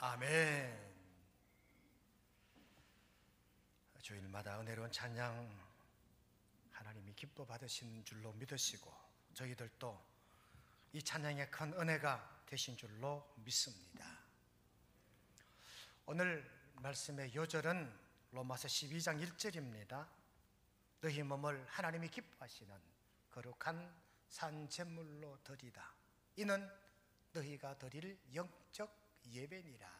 아멘. 주일마다 은혜로운 찬양 하나님이 기뻐 받으신 줄로 믿으시고 저희들도 이 찬양의 큰 은혜가 되신 줄로 믿습니다. 오늘 말씀의 요절은 로마서 12장 1절입니다. 너희 몸을 하나님이 기뻐하시는 거룩한 산제물로 드리라. 이는 너희가 드릴 영적 예배니라.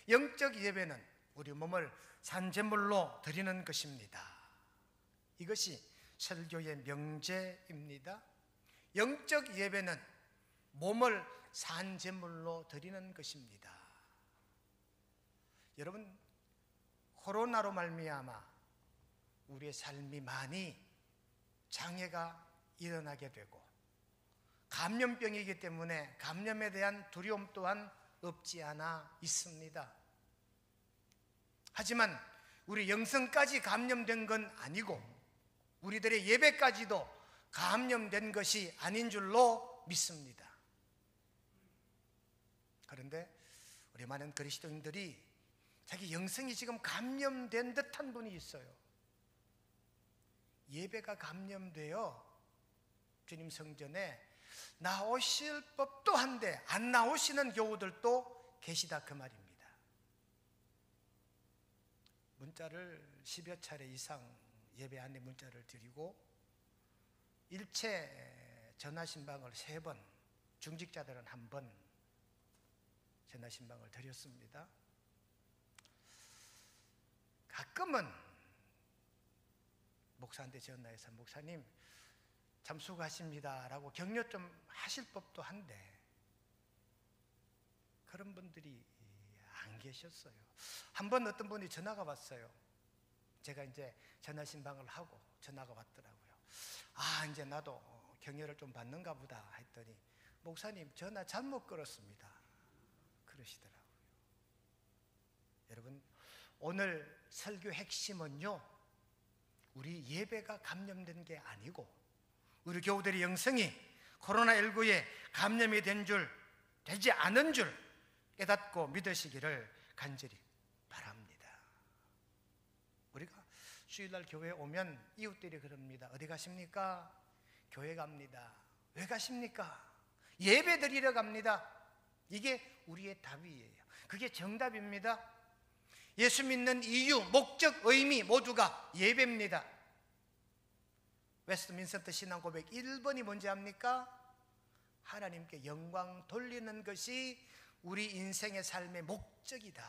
영적 예배는 우리 몸을 산제물로 드리는 것입니다. 이것이 설교의 명제입니다. 영적 예배는 몸을 산제물로 드리는 것입니다. 여러분, 코로나로 말미암아 우리의 삶이 많이 장애가 일어나게 되고 감염병이기 때문에 감염에 대한 두려움 또한 없지 않아 있습니다. 하지만 우리 영성까지 감염된 건 아니고 우리들의 예배까지도 감염된 것이 아닌 줄로 믿습니다. 그런데 우리 많은 그리스도인들이 자기 영성이 지금 감염된 듯한 분이 있어요. 예배가 감염되어 주님 성전에 나오실 법도 한데 안 나오시는 교우들도 계시다, 그 말입니다. 문자를 10여 차례 이상 예배 안에 문자를 드리고 일체 전화신방을 3번, 중직자들은 1번 전화신방을 드렸습니다. 가끔은 목사한테 전화해서 목사님 참 수고하십니다 라고 격려 좀 하실 법도 한데 그런 분들이 안 계셨어요. 한번 어떤 분이 전화가 왔어요. 제가 이제 전화신방을 하고 전화가 왔더라고요. 이제 나도 격려를 좀 받는가 보다 했더니 목사님 전화 잘못 걸었습니다 그러시더라고요. 여러분, 오늘 설교 핵심은요, 우리 예배가 감염된 게 아니고 우리 교우들의 영성이 코로나19에 감염이 되지 않은 줄 깨닫고 믿으시기를 간절히 바랍니다. 우리가 주일날 교회에 오면 이웃들이 그럽니다. 어디 가십니까? 교회 갑니다. 왜 가십니까? 예배 드리러 갑니다. 이게 우리의 답이에요. 그게 정답입니다. 예수 믿는 이유, 목적, 의미 모두가 예배입니다. 웨스트민스터 신앙고백 1번이 뭔지 압니까? 하나님께 영광 돌리는 것이 우리 인생의 삶의 목적이다.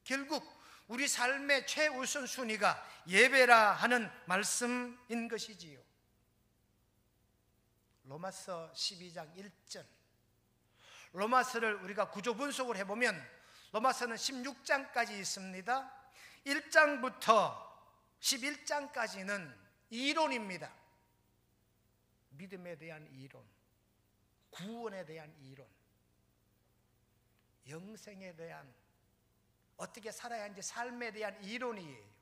결국 우리 삶의 최우선순위가 예배라 하는 말씀인 것이지요. 로마서 12장 1절, 로마서를 우리가 구조 분석을 해보면 로마서는 16장까지 있습니다. 1장부터 11장까지는 이론입니다. 믿음에 대한 이론, 구원에 대한 이론, 영생에 대한 어떻게 살아야 하는지 삶에 대한 이론이에요.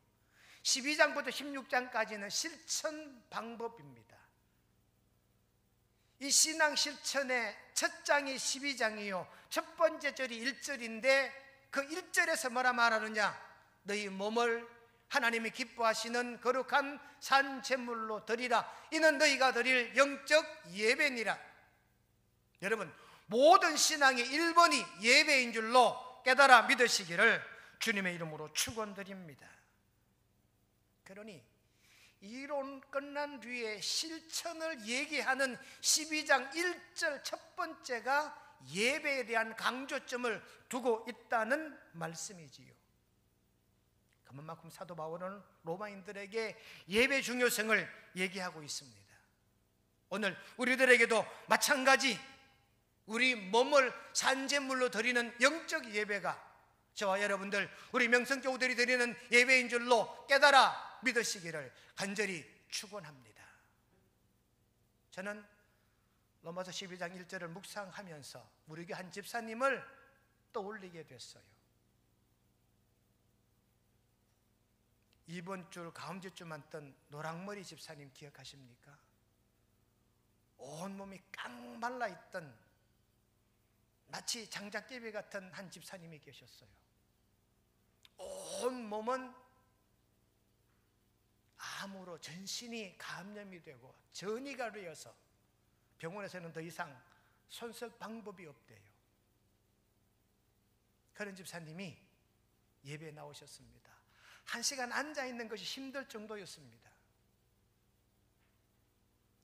12장부터 16장까지는 실천 방법입니다. 이 신앙 실천의 첫 장이 12장이요 첫 번째 절이 1절인데 그 1절에서 뭐라 말하느냐? 너희 몸을 하나님이 기뻐하시는 거룩한 산제물로 드리라. 이는 너희가 드릴 영적 예배니라. 여러분, 모든 신앙의 1번이 예배인 줄로 깨달아 믿으시기를 주님의 이름으로 축원드립니다. 그러니 이론 끝난 뒤에 실천을 얘기하는 12장 1절 첫 번째가 예배에 대한 강조점을 두고 있다는 말씀이지요. 그만큼 사도 바울은 로마인들에게 예배 중요성을 얘기하고 있습니다. 오늘 우리들에게도 마찬가지 우리 몸을 산제물로 드리는 영적 예배가 저와 여러분들 우리 명성교우들이 드리는 예배인 줄로 깨달아 믿으시기를 간절히 축원합니다. 저는 로마서 12장 1절을 묵상하면서 우리 교회 한 집사님을 떠올리게 됐어요. 이번 주 가운데 주만 뜬 노랑머리 집사님 기억하십니까? 온몸이 깡 말라 있던 마치 장작개비 같은 한 집사님이 계셨어요. 온 몸은 암으로 전신이 감염이 되고 전이가 되어서 병원에서는 더 이상 손쓸 방법이 없대요. 그런 집사님이 예배에 나오셨습니다. 1시간 앉아있는 것이 힘들 정도였습니다.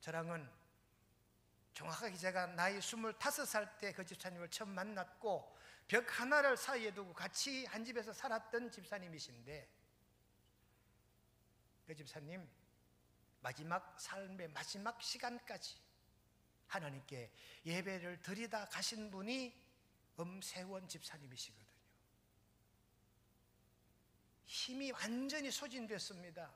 저랑은 정확하게 제가 나이 25살 때 그 집사님을 처음 만났고 벽 하나를 사이에 두고 같이 한 집에서 살았던 집사님이신데, 그 집사님 마지막 삶의 마지막 시간까지 하나님께 예배를 드리다 가신 분이 엄세원 집사님이시거든요. 힘이 완전히 소진됐습니다.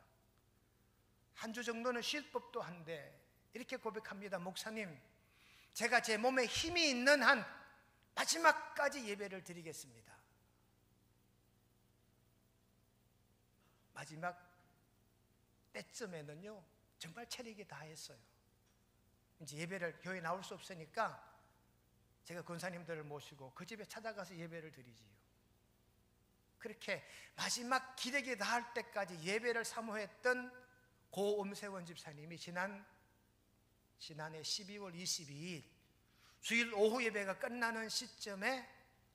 한 주 정도는 쉴 법도 한데 이렇게 고백합니다. 목사님, 제가 제 몸에 힘이 있는 한 마지막까지 예배를 드리겠습니다. 마지막 때쯤에는요 정말 체력이 다했어요. 이제 예배를, 교회 나올 수 없으니까 제가 권사님들을 모시고 그 집에 찾아가서 예배를 드리지요. 그렇게 마지막 기력이 다할 때까지 예배를 사모했던 고 엄세원 집사님이 지난해 12월 22일 주일 오후 예배가 끝나는 시점에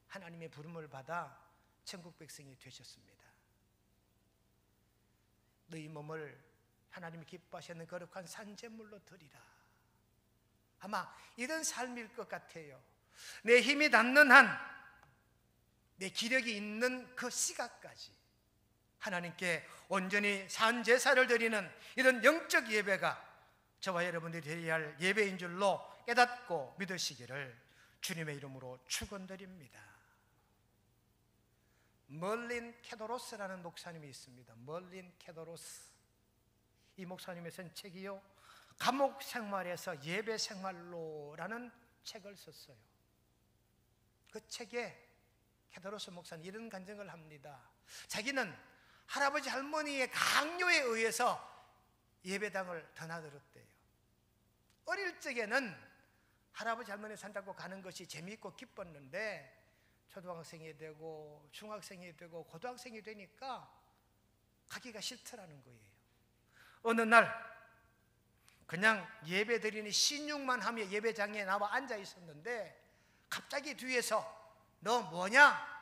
하나님의 부름을 받아 천국 백성이 되셨습니다. 너희 몸을 하나님이 기뻐하시는 거룩한 산제물로 드리라. 아마 이런 삶일 것 같아요. 내 힘이 닿는 한, 내 기력이 있는 그 시각까지 하나님께 온전히 산제사를 드리는 이런 영적 예배가 저와 여러분들이 드려야 할 예배인 줄로 깨닫고 믿으시기를 주님의 이름으로 축원드립니다. 멀린 케도로스라는 목사님이 있습니다. 멀린 케도로스. 이 목사님의 쓴 책이요, 감옥 생활에서 예배 생활로라는 책을 썼어요. 그 책에 케도로스 목사는 이런 간증을 합니다. 자기는 할아버지 할머니의 강요에 의해서 예배당을 드나들었대요. 어릴 적에는 할아버지 할머니 산다고 가는 것이 재미있고 기뻤는데 초등학생이 되고 중학생이 되고 고등학생이 되니까 가기가 싫더라는 거예요. 어느 날 그냥 예배 드리니 신용만 하며 예배장에 나와 앉아 있었는데 갑자기 뒤에서 너 뭐냐?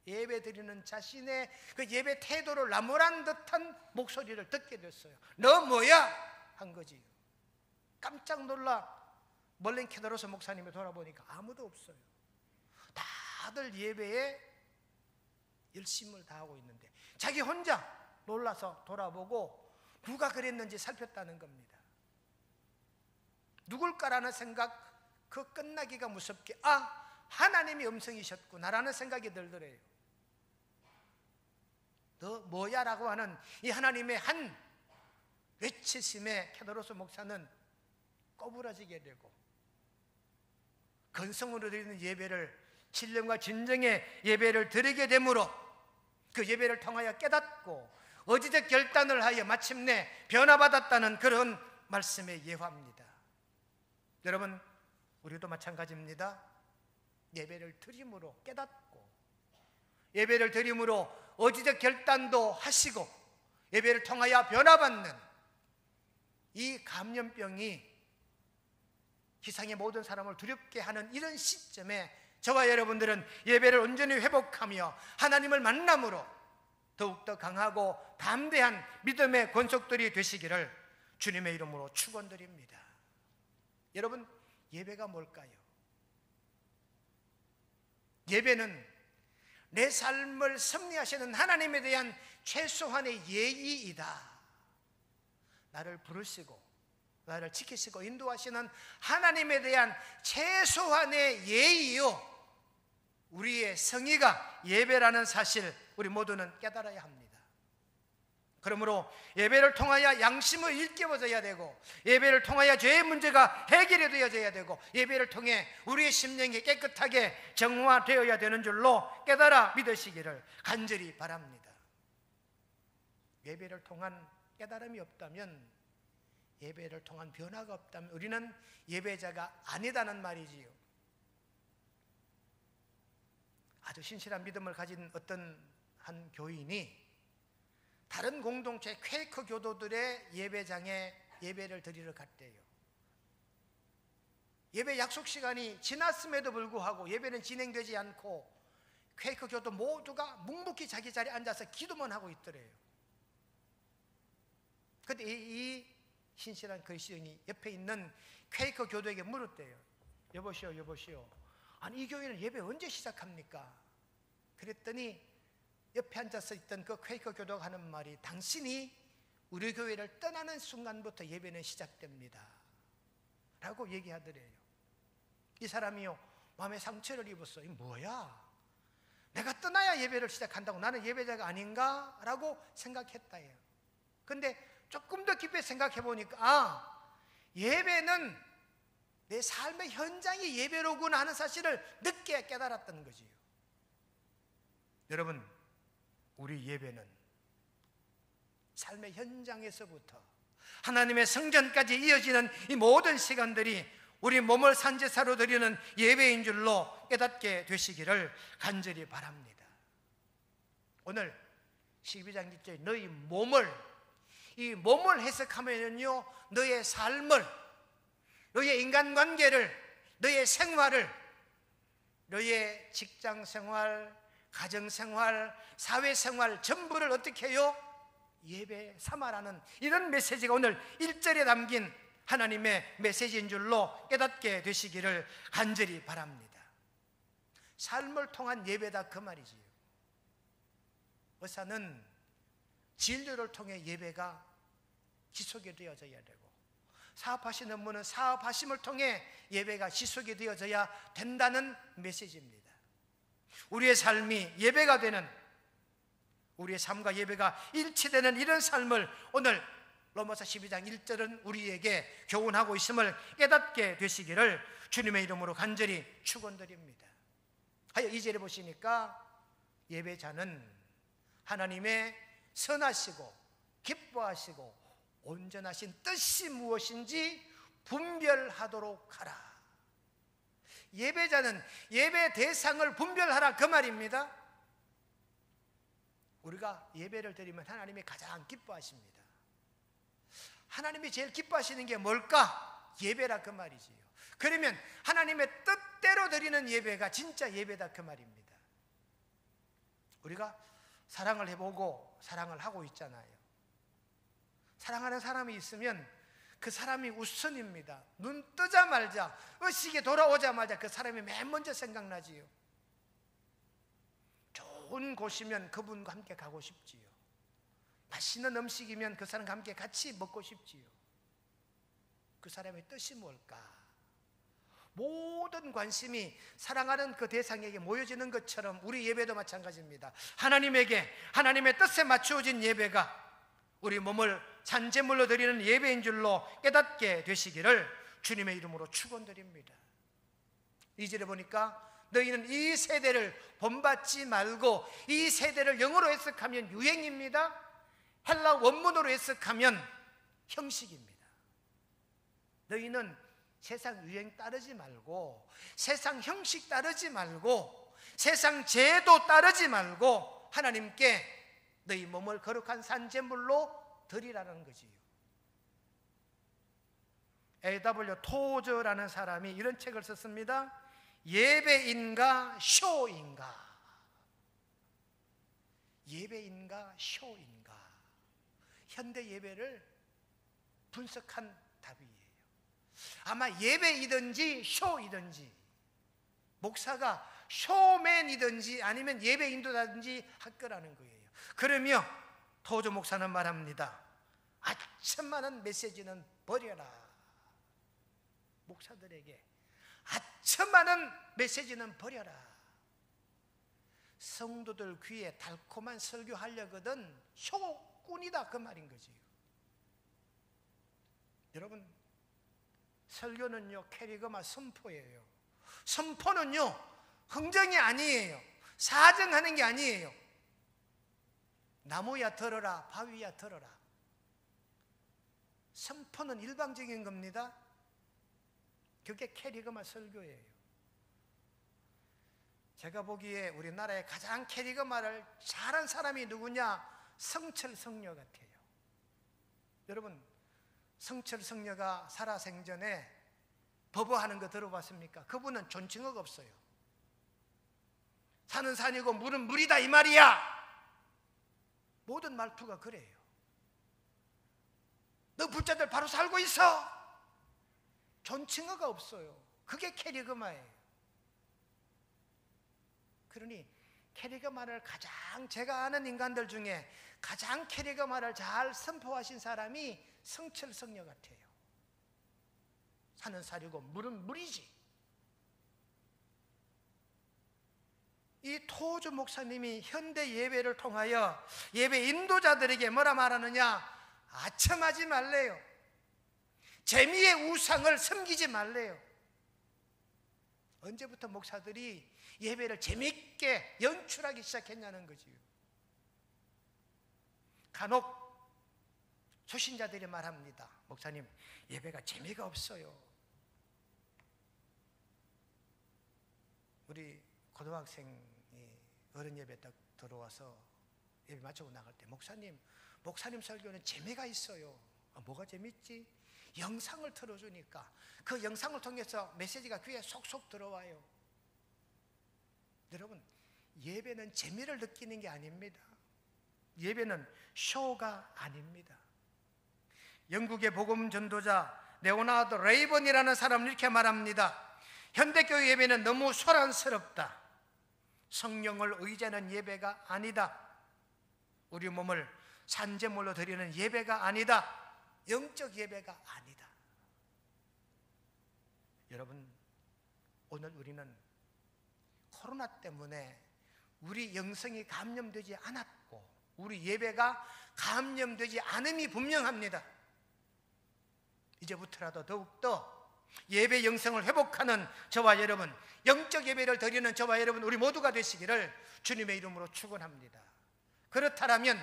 예배 드리는 자신의 그 예배 태도를 나무란 듯한 목소리를 듣게 됐어요. 너 뭐야? 한 거지. 깜짝 놀라 멀린 케도로스 목사님이 돌아보니까 아무도 없어요. 다들 예배에 열심을 다하고 있는데 자기 혼자 놀라서 돌아보고 누가 그랬는지 살폈다는 겁니다. 누굴까라는 생각, 그 끝나기가 무섭게 하나님이 음성이셨구나라는 생각이 들더래요. 너 뭐야? 라고 하는 이 하나님의 한 외치심에 케도로스 목사는 꼬부라지게 되고 건성으로 드리는 예배를, 신령과 진정의 예배를 드리게 되므로 그 예배를 통하여 깨닫고 어지적 결단을 하여 마침내 변화받았다는 그런 말씀에 예화입니다. 여러분, 우리도 마찬가지입니다. 예배를 드림으로 깨닫고 예배를 드림으로 어지적 결단도 하시고 예배를 통하여 변화받는 이 감염병이 세상의 모든 사람을 두렵게 하는 이런 시점에 저와 여러분들은 예배를 온전히 회복하며 하나님을 만남으로 더욱더 강하고 담대한 믿음의 권속들이 되시기를 주님의 이름으로 축원드립니다. 여러분, 예배가 뭘까요? 예배는 내 삶을 섭리하시는 하나님에 대한 최소한의 예의이다. 나를 부르시고 나를 지키시고 인도하시는 하나님에 대한 최소한의 예의요, 우리의 성의가 예배라는 사실 우리 모두는 깨달아야 합니다. 그러므로 예배를 통하여 양심의 일깨워져야 되고 예배를 통하여 죄의 문제가 해결이 되어져야 되고 예배를 통해 우리의 심령이 깨끗하게 정화되어야 되는 줄로 깨달아 믿으시기를 간절히 바랍니다. 예배를 통한 깨달음이 없다면, 예배를 통한 변화가 없다면 우리는 예배자가 아니다는 말이지요. 아주 신실한 믿음을 가진 어떤 한 교인이 다른 공동체 퀘이커 교도들의 예배장에 예배를 드리러 갔대요. 예배 약속 시간이 지났음에도 불구하고 예배는 진행되지 않고 퀘이커 교도 모두가 묵묵히 자기 자리에 앉아서 기도만 하고 있더래요. 그런데 이 신실한 그리스도인이 옆에 있는 퀘이커 교도에게 물었대요. 여보시오. 아니 이 교회는 예배 언제 시작합니까? 그랬더니 옆에 앉아서 있던 그 퀘이커 교도가 하는 말이, 당신이 우리 교회를 떠나는 순간부터 예배는 시작됩니다 라고 얘기하더래요. 이 사람이요, 마음에 상처를 입었어. 이 뭐야? 내가 떠나야 예배를 시작한다고, 나는 예배자가 아닌가? 라고 생각했다예요. 근데 조금 더 깊이 생각해 보니까 예배는 내 삶의 현장이 예배로구나 하는 사실을 늦게 깨달았던 거지요. 여러분, 우리 예배는 삶의 현장에서부터 하나님의 성전까지 이어지는 이 모든 시간들이 우리 몸을 산제사로 드리는 예배인 줄로 깨닫게 되시기를 간절히 바랍니다. 오늘 12장 1절에 너희 몸을, 이 몸을 해석하면요, 너의 삶을, 너의 인간관계를, 너의 생활을, 너의 직장생활, 가정생활, 사회생활 전부를 어떻게 해요? 예배 삼아라는 이런 메시지가 오늘 1절에 담긴 하나님의 메시지인 줄로 깨닫게 되시기를 간절히 바랍니다. 삶을 통한 예배다 그 말이지요. 의사는 진료를 통해 예배가 지속이 되어져야 되고, 사업하시는 분은 사업하심을 통해 예배가 지속이 되어져야 된다는 메시지입니다. 우리의 삶이 예배가 되는, 우리의 삶과 예배가 일치되는 이런 삶을 오늘 로마서 12장 1절은 우리에게 교훈하고 있음을 깨닫게 되시기를 주님의 이름으로 간절히 축원드립니다. 하여 2절에 보시니까 예배자는 하나님의 선하시고 기뻐하시고 온전하신 뜻이 무엇인지 분별하도록 하라. 예배자는 예배 대상을 분별하라 그 말입니다. 우리가 예배를 드리면 하나님이 가장 기뻐하십니다. 하나님이 제일 기뻐하시는 게 뭘까? 예배라 그 말이지요. 그러면 하나님의 뜻대로 드리는 예배가 진짜 예배다 그 말입니다. 우리가 사랑을 해보고 사랑을 하고 있잖아요. 사랑하는 사람이 있으면 그 사람이 우선입니다. 눈 뜨자마자, 의식이 돌아오자마자 그 사람이 맨 먼저 생각나지요. 좋은 곳이면 그분과 함께 가고 싶지요. 맛있는 음식이면 그 사람과 함께 같이 먹고 싶지요. 그 사람의 뜻이 뭘까? 모든 관심이 사랑하는 그 대상에게 모여지는 것처럼 우리 예배도 마찬가지입니다. 하나님에게, 하나님의 뜻에 맞추어진 예배가 우리 몸을 산제물로 드리는 예배인 줄로 깨닫게 되시기를 주님의 이름으로 축원드립니다. 2절에 보니까 너희는 이 세대를 본받지 말고, 이 세대를 영어로 해석하면 유행입니다. 헬라 원문으로 해석하면 형식입니다. 너희는 세상 유행 따르지 말고, 세상 형식 따르지 말고, 세상 제도 따르지 말고 하나님께 너희 몸을 거룩한 산제물로 드리라는 거지요. A.W. 토저라는 사람이 이런 책을 썼습니다. 예배인가 쇼인가? 예배인가 쇼인가? 현대 예배를 분석한 답이에요. 아마 예배이든지 쇼이든지, 목사가 쇼맨이든지 아니면 예배인도든지 할 거라는 거예요. 그러며 토저 목사는 말합니다. 아첨많은 메시지는 버려라. 목사들에게 아첨많은 메시지는 버려라. 성도들 귀에 달콤한 설교하려거든 쇼꾼이다 그 말인 거지요. 여러분, 설교는요 캐리그마 선포예요. 선포는요 흥정이 아니에요. 사정하는 게 아니에요. 나무야 들어라, 바위야 들어라. 선포는 일방적인 겁니다. 그게 캐리그마 설교예요. 제가 보기에 우리나라에 가장 캐리그마를 잘한 사람이 누구냐? 성철 성녀 같아요. 여러분, 성철 성녀가 살아생전에 버버하는 거 들어봤습니까? 그분은 존칭어가 없어요. 산은 산이고 물은 물이다 이 말이야. 모든 말투가 그래요. 너 불자들 바로 살고 있어. 존칭어가 없어요. 그게 캐리그마예요. 그러니 캐리그마를 가장, 제가 아는 인간들 중에 가장 캐리그마를 잘 선포하신 사람이 성철 성녀 같아요. 산은 산이고 물은 물이지. 이 토주 목사님이 현대 예배를 통하여 예배 인도자들에게 뭐라 말하느냐? 아첨하지 말래요. 재미의 우상을 섬기지 말래요. 언제부터 목사들이 예배를 재미있게 연출하기 시작했냐는 거지요. 간혹 초신자들이 말합니다. 목사님, 예배가 재미가 없어요. 우리 고등학생이 어른 예배 딱 들어와서 예배 마치고 나갈 때 목사님 설교는 재미가 있어요. 뭐가 재밌지? 영상을 틀어주니까 그 영상을 통해서 메시지가 귀에 속속 들어와요. 여러분, 예배는 재미를 느끼는 게 아닙니다. 예배는 쇼가 아닙니다. 영국의 복음 전도자 레오나드 레이번이라는 사람은 이렇게 말합니다. 현대교회 예배는 너무 소란스럽다. 성령을 의지하는 예배가 아니다. 우리 몸을 산제물로 드리는 예배가 아니다. 영적 예배가 아니다. 여러분, 오늘 우리는 코로나 때문에 우리 영성이 감염되지 않았고 우리 예배가 감염되지 않음이 분명합니다. 이제부터라도 더욱더 예배 영성을 회복하는 저와 여러분, 영적 예배를 드리는 저와 여러분, 우리 모두가 되시기를 주님의 이름으로 축원합니다. 그렇다면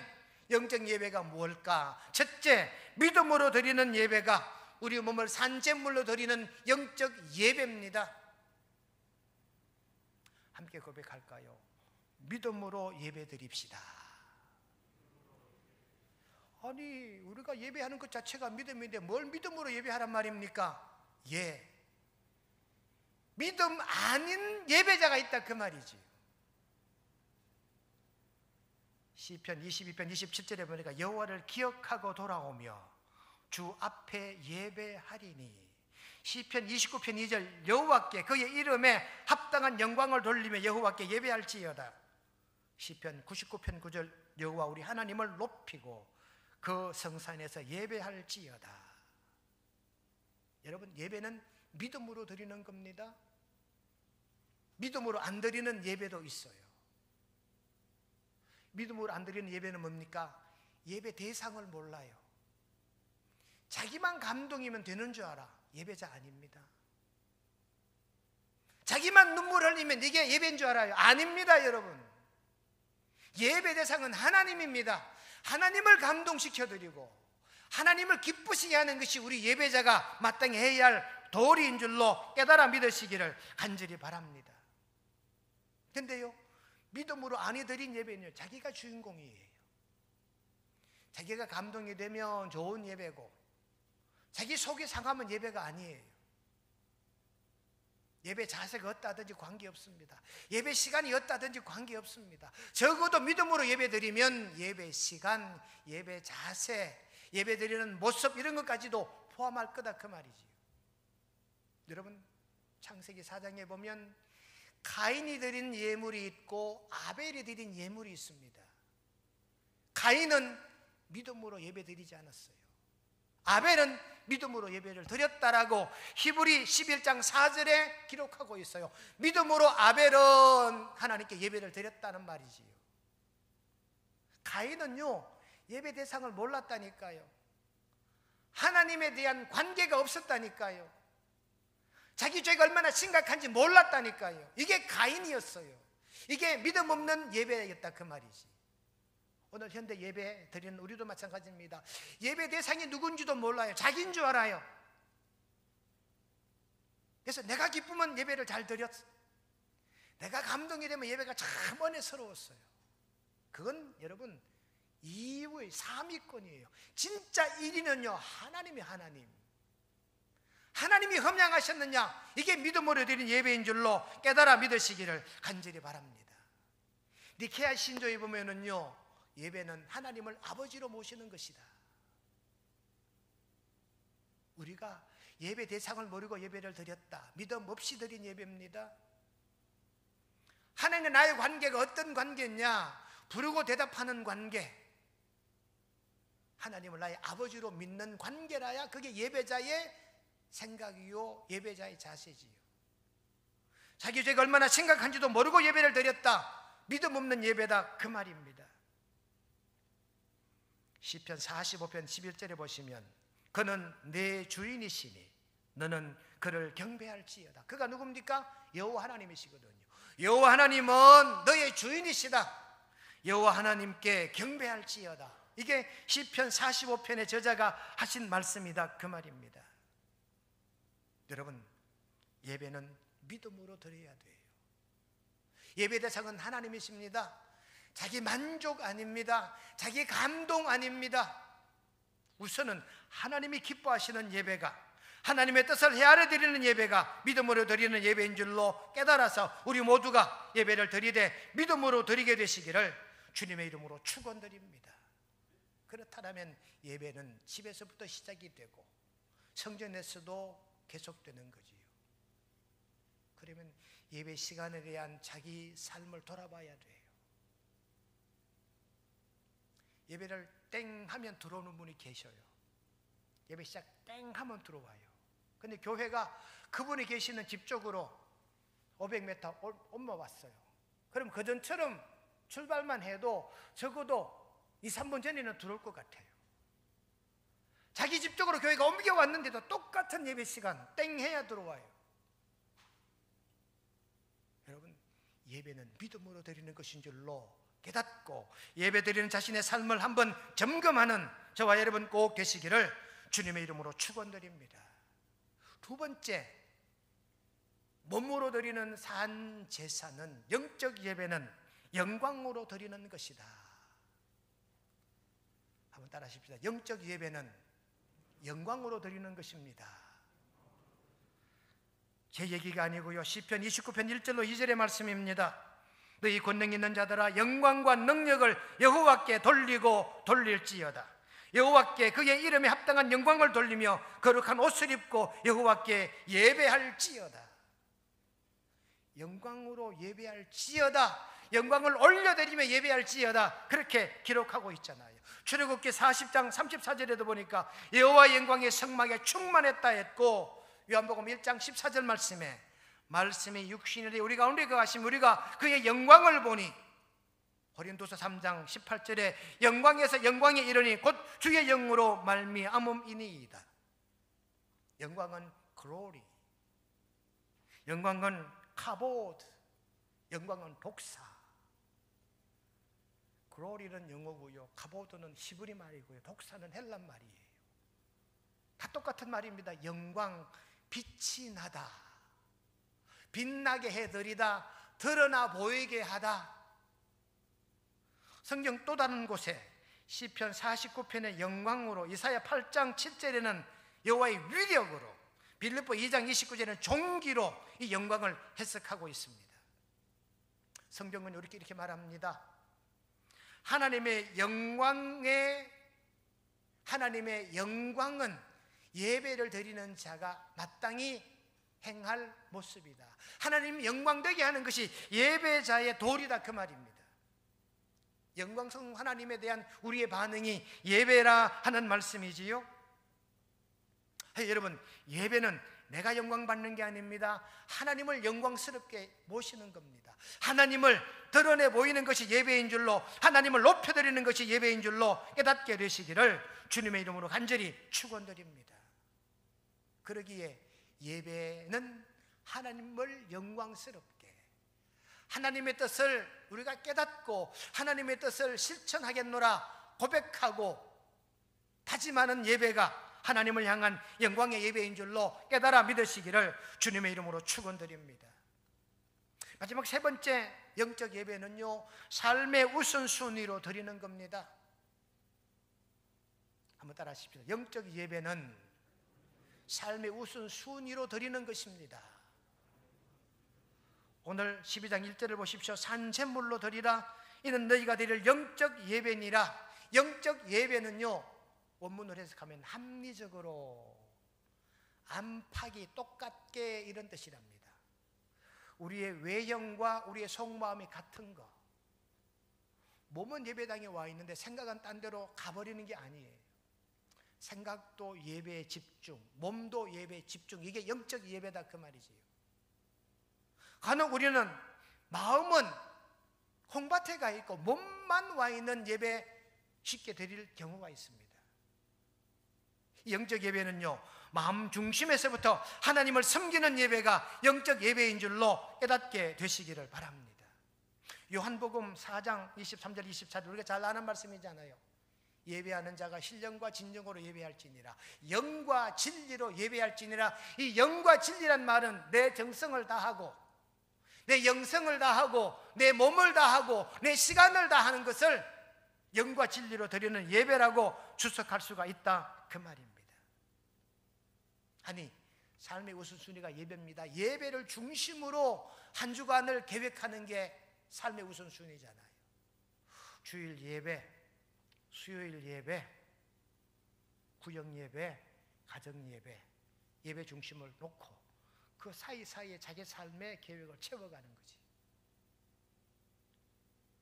영적 예배가 무엇일까? 첫째, 믿음으로 드리는 예배가 우리 몸을 산제물로 드리는 영적 예배입니다. 함께 고백할까요? 믿음으로 예배 드립시다. 아니, 우리가 예배하는 것 자체가 믿음인데 뭘 믿음으로 예배하란 말입니까? 예, 믿음 아닌 예배자가 있다 그 말이지. 시편 22편 27절에 보니까 여호와를 기억하고 돌아오며 주 앞에 예배하리니, 시편 29편 2절 여호와께 그의 이름에 합당한 영광을 돌리며 여호와께 예배할지어다. 시편 99편 9절 여호와 우리 하나님을 높이고 그 성산에서 예배할지어다. 여러분, 예배는 믿음으로 드리는 겁니다. 믿음으로 안 드리는 예배도 있어요. 믿음으로 안 드리는 예배는 뭡니까? 예배 대상을 몰라요. 자기만 감동이면 되는 줄 알아. 예배자 아닙니다. 자기만 눈물 흘리면 이게 예배인 줄 알아요. 아닙니다, 여러분. 예배 대상은 하나님입니다. 하나님을 감동시켜드리고 하나님을 기쁘시게 하는 것이 우리 예배자가 마땅히 해야 할 도리인 줄로 깨달아 믿으시기를 간절히 바랍니다. 근데요, 믿음으로 안 해드린 예배는요, 자기가 주인공이에요. 자기가 감동이 되면 좋은 예배고 자기 속이 상하면 예배가 아니에요. 예배 자세가 어떠하든지 관계없습니다. 예배 시간이 어떠하든지 관계없습니다. 적어도 믿음으로 예배 드리면 예배 시간, 예배 자세, 예배 드리는 모습 이런 것까지도 포함할 거다 그 말이지요. 여러분, 창세기 4장에 보면 가인이 드린 예물이 있고 아벨이 드린 예물이 있습니다. 가인은 믿음으로 예배 드리지 않았어요. 아벨은 믿음으로 예배를 드렸다라고 히브리 11장 4절에 기록하고 있어요. 믿음으로 아벨은 하나님께 예배를 드렸다는 말이지요. 가인은요, 예배 대상을 몰랐다니까요. 하나님에 대한 관계가 없었다니까요. 자기 죄가 얼마나 심각한지 몰랐다니까요. 이게 가인이었어요. 이게 믿음 없는 예배였다 그 말이지. 오늘 현대 예배 드리는 우리도 마찬가지입니다. 예배 대상이 누군지도 몰라요. 자기인 줄 알아요. 그래서 내가 기쁘면 예배를 잘 드렸어. 내가 감동이 되면 예배가 참 은혜스러웠어요. 그건 여러분 2위의 3위권이에요. 진짜 1위는요 하나님이 흠양하셨느냐, 이게 믿음으로 드린 예배인 줄로 깨달아 믿으시기를 간절히 바랍니다. 니케아 신조에 보면은요, 예배는 하나님을 아버지로 모시는 것이다. 우리가 예배 대상을 모르고 예배를 드렸다, 믿음 없이 드린 예배입니다. 하나님과 나의 관계가 어떤 관계냐? 부르고 대답하는 관계, 하나님을 나의 아버지로 믿는 관계라야 그게 예배자의 생각이요, 예배자의 자세지요. 자기 죄가 얼마나 심각한지도 모르고 예배를 드렸다, 믿음 없는 예배다, 그 말입니다. 시편 45편 11절에 보시면 그는 내 주인이시니 너는 그를 경배할지어다. 그가 누굽니까? 여호와 하나님이시거든요. 여호와 하나님은 너의 주인이시다. 여호와 하나님께 경배할지어다. 이게 시편 45편의 저자가 하신 말씀이다, 그 말입니다. 여러분, 예배는 믿음으로 드려야 돼요. 예배 대상은 하나님이십니다. 자기 만족 아닙니다. 자기 감동 아닙니다. 우선은 하나님이 기뻐하시는 예배가, 하나님의 뜻을 헤아려 드리는 예배가 믿음으로 드리는 예배인 줄로 깨달아서 우리 모두가 예배를 드리되 믿음으로 드리게 되시기를 주님의 이름으로 축원드립니다. 그렇다면 예배는 집에서부터 시작이 되고 성전에서도 계속되는 거지요. 그러면 예배 시간에 대한 자기 삶을 돌아봐야 돼요. 예배를 땡 하면 들어오는 분이 계셔요. 예배 시작 땡 하면 들어와요. 근데 교회가 그분이 계시는 집 쪽으로 500m 옮겨 왔어요. 그럼 그전처럼 출발만 해도 적어도 2, 3분 전에는 들어올 것 같아요. 자기 집 쪽으로 교회가 옮겨왔는데도 똑같은 예배 시간 땡 해야 들어와요. 여러분, 예배는 믿음으로 드리는 것인 줄로 깨닫고 예배 드리는 자신의 삶을 한번 점검하는 저와 여러분 꼭 되시기를 주님의 이름으로 축원드립니다. 두 번째, 몸으로 드리는 산 제사는, 영적 예배는 영광으로 드리는 것이다. 한번 따라 하십시다. 영적 예배는 영광으로 드리는 것입니다. 제 얘기가 아니고요, 시편 29편 1절로 2절의 말씀입니다. 너희 권능 있는 자들아, 영광과 능력을 여호와께 돌리고 돌릴지어다. 여호와께 그의 이름에 합당한 영광을 돌리며 거룩한 옷을 입고 여호와께 예배할지어다. 영광으로 예배할지어다, 영광을 올려드리며 예배할지어다, 그렇게 기록하고 있잖아요. 출애굽기 40장 34절에도 보니까 여호와의 영광이 성막에 충만했다 했고, 요한복음 1장 14절 말씀이 육신이 되어 우리 가운데 거하심 우리가 그의 영광을 보니, 고린도서 3장 18절에 영광에서 영광에 이르니 곧 주의 영으로 말미암음이니이다. 영광은 glory, 영광은 카보드, 영광은 독사. glory는 영어고요, 카보드는 히브리 말이고요, 독사는 헬란 말이에요. 다 똑같은 말입니다. 영광, 빛이 나다, 빛나게 해드리다, 드러나 보이게 하다. 성경 또 다른 곳에 시편 49편의 영광으로, 이사야 8장 7절에는 여호와의 위력으로, 빌립보 2장 29절에는 종기로 이 영광을 해석하고 있습니다. 성경은 이렇게 말합니다. 하나님의 영광은 예배를 드리는 자가 마땅히 행할 모습이다. 하나님 영광되게 하는 것이 예배자의 도리다, 그 말입니다. 영광성 하나님에 대한 우리의 반응이 예배라 하는 말씀이지요. 여러분, 예배는 내가 영광 받는 게 아닙니다. 하나님을 영광스럽게 모시는 겁니다. 하나님을 드러내 보이는 것이 예배인 줄로, 하나님을 높여드리는 것이 예배인 줄로 깨닫게 되시기를 주님의 이름으로 간절히 축원드립니다. 그러기에 예배는 하나님을 영광스럽게, 하나님의 뜻을 우리가 깨닫고 하나님의 뜻을 실천하겠노라 고백하고 다짐하는 예배가 하나님을 향한 영광의 예배인 줄로 깨달아 믿으시기를 주님의 이름으로 축원드립니다. 마지막 세 번째 영적 예배는요, 삶의 우선순위로 드리는 겁니다. 한번 따라 하십시오. 영적 예배는 삶의 우선순위로 드리는 것입니다. 오늘 12장 1절을 보십시오. 산제물로 드리라. 이는 너희가 드릴 영적 예배니라. 영적 예배는요, 원문으로 해석하면 합리적으로 안팎이 똑같게 이런 뜻이랍니다. 우리의 외형과 우리의 속마음이 같은 거. 몸은 예배당에 와 있는데 생각은 딴 데로 가버리는 게 아니에요. 생각도 예배에 집중, 몸도 예배에 집중. 이게 영적 예배다 그 말이지요. 간혹 우리는 마음은 콩밭에 가 있고 몸만 와 있는 예배 쉽게 드릴 경우가 있습니다. 영적 예배는요, 마음 중심에서부터 하나님을 섬기는 예배가 영적 예배인 줄로 깨닫게 되시기를 바랍니다. 요한복음 4장 23절 24절 우리가 잘 아는 말씀이잖아요. 예배하는 자가 신령과 진정으로 예배할지니라. 영과 진리로 예배할지니라. 이 영과 진리란 말은 내 정성을 다하고 내 영성을 다하고 내 몸을 다하고 내 시간을 다하는 것을 영과 진리로 드리는 예배라고 주석할 수가 있다 그 말입니다. 아니, 삶의 우선순위가 예배입니다. 예배를 중심으로 한 주간을 계획하는 게 삶의 우선순위잖아요. 주일 예배, 수요일 예배, 구역 예배, 가정 예배, 예배 중심을 놓고 그 사이사이에 자기 삶의 계획을 채워가는 거지.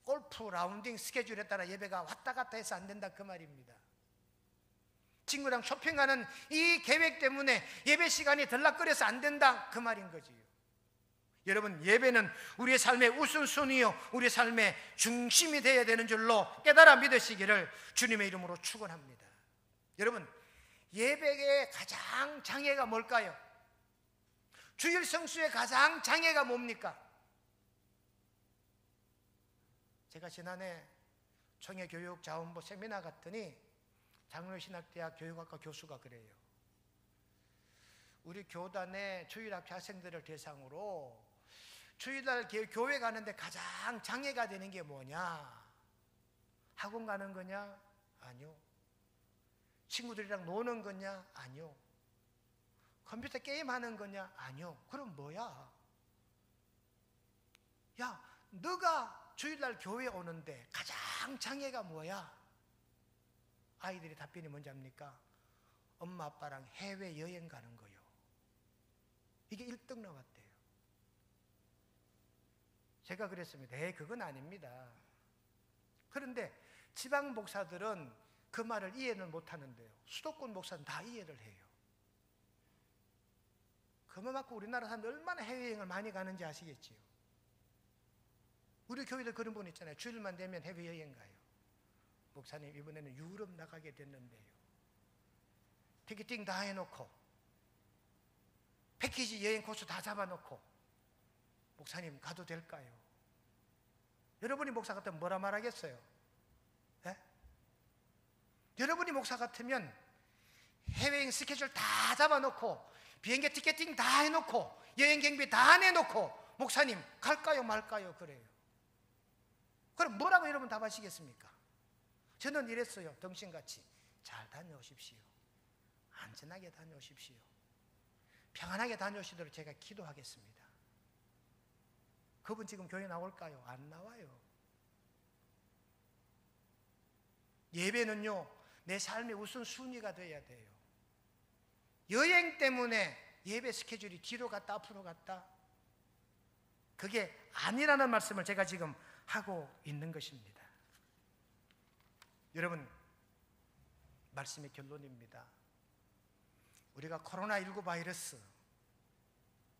골프 라운딩 스케줄에 따라 예배가 왔다 갔다 해서 안 된다 그 말입니다. 친구랑 쇼핑하는 이 계획 때문에 예배 시간이 들락거려서 안 된다 그 말인 거지요. 여러분, 예배는 우리의 삶의 우선순위요, 우리의 삶의 중심이 되어야 되는 줄로 깨달아 믿으시기를 주님의 이름으로 축원합니다. 여러분, 예배의 가장 장애가 뭘까요? 주일 성수의 가장 장애가 뭡니까? 제가 지난해 청해교육자원부 세미나 갔더니 장로신학대학 교육학과 교수가 그래요. 우리 교단의 주일학교 학생들을 대상으로 주일날 교회 가는데 가장 장애가 되는 게 뭐냐? 학원 가는 거냐? 아니요. 친구들이랑 노는 거냐? 아니요. 컴퓨터 게임하는 거냐? 아니요. 그럼 뭐야? 야, 너가 주일날 교회 오는데 가장 장애가 뭐야? 아이들의 답변이 뭔지 압니까? 엄마 아빠랑 해외여행 가는 거요. 이게 1등 나왔대요. 제가 그랬습니다. 그건 아닙니다. 그런데 지방 목사들은 그 말을 이해는 못하는데요, 수도권 목사는 다 이해를 해요. 그만큼 우리나라 사람들 얼마나 해외여행을 많이 가는지 아시겠지요? 우리 교회도 그런 분 있잖아요. 주일만 되면 해외여행 가요. 목사님, 이번에는 유럽 나가게 됐는데요, 티켓팅 다 해놓고 패키지 여행 코스 다 잡아놓고 목사님 가도 될까요? 여러분이 목사 같으면 뭐라 말하겠어요? 네? 여러분이 목사 같으면 해외여행 스케줄 다 잡아놓고 비행기 티켓팅 다 해놓고 여행 경비 다 내놓고 목사님 갈까요 말까요? 그래요. 그럼 뭐라고 여러분 답하시겠습니까? 저는 이랬어요. 덩신같이 잘 다녀오십시오. 안전하게 다녀오십시오. 평안하게 다녀오시도록 제가 기도하겠습니다. 그분 지금 교회 나올까요? 안 나와요. 예배는요, 내 삶의 우선순위가 되어야 돼요. 여행 때문에 예배 스케줄이 뒤로 갔다 앞으로 갔다, 그게 아니라는 말씀을 제가 지금 하고 있는 것입니다. 여러분, 말씀의 결론입니다. 우리가 코로나19 바이러스,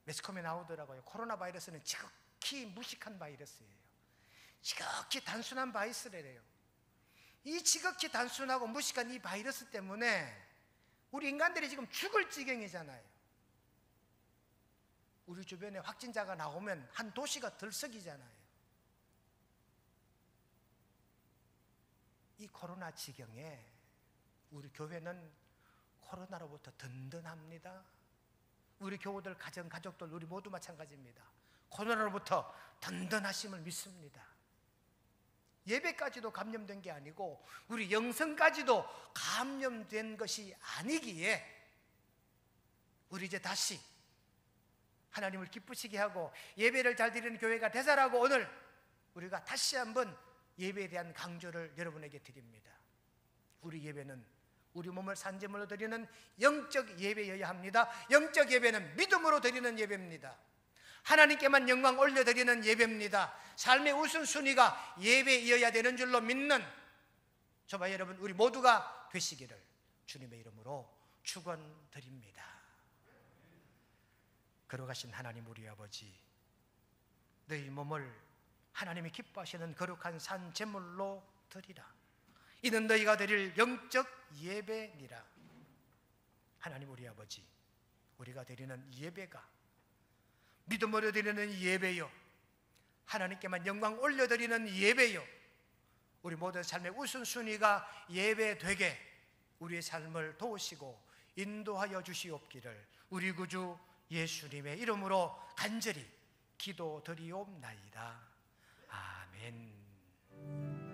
매스컴에 나오더라고요. 코로나 바이러스는 지극히 무식한 바이러스예요. 지극히 단순한 바이러스래요. 이 지극히 단순하고 무식한 이 바이러스 때문에 우리 인간들이 지금 죽을 지경이잖아요. 우리 주변에 확진자가 나오면 한 도시가 들썩이잖아요. 이 코로나 지경에 우리 교회는 코로나로부터 든든합니다. 우리 교우들, 가정들, 우리 모두 마찬가지입니다. 코로나로부터 든든하심을 믿습니다. 예배까지도 감염된 게 아니고 우리 영성까지도 감염된 것이 아니기에 우리 이제 다시 하나님을 기쁘시게 하고 예배를 잘 드리는 교회가 되자라고 오늘 우리가 다시 한번 예배에 대한 강조를 여러분에게 드립니다. 우리 예배는 우리 몸을 산제물로 드리는 영적 예배여야 합니다. 영적 예배는 믿음으로 드리는 예배입니다. 하나님께만 영광 올려드리는 예배입니다. 삶의 우선순위가 예배이어야 되는 줄로 믿는 저와 여러분 우리 모두가 되시기를 주님의 이름으로 축원드립니다. 거룩하신 하나님 우리 아버지, 너희 몸을 하나님이 기뻐하시는 거룩한 산 제물로 드리라. 이는 너희가 드릴 영적 예배니라. 하나님 우리 아버지, 우리가 드리는 예배가 믿음으로 드리는 예배요, 하나님께만 영광 올려드리는 예배요, 우리 모든 삶의 우선순위가 예배되게 우리의 삶을 도우시고 인도하여 주시옵기를 우리 구주 예수님의 이름으로 간절히 기도드리옵나이다. 아멘.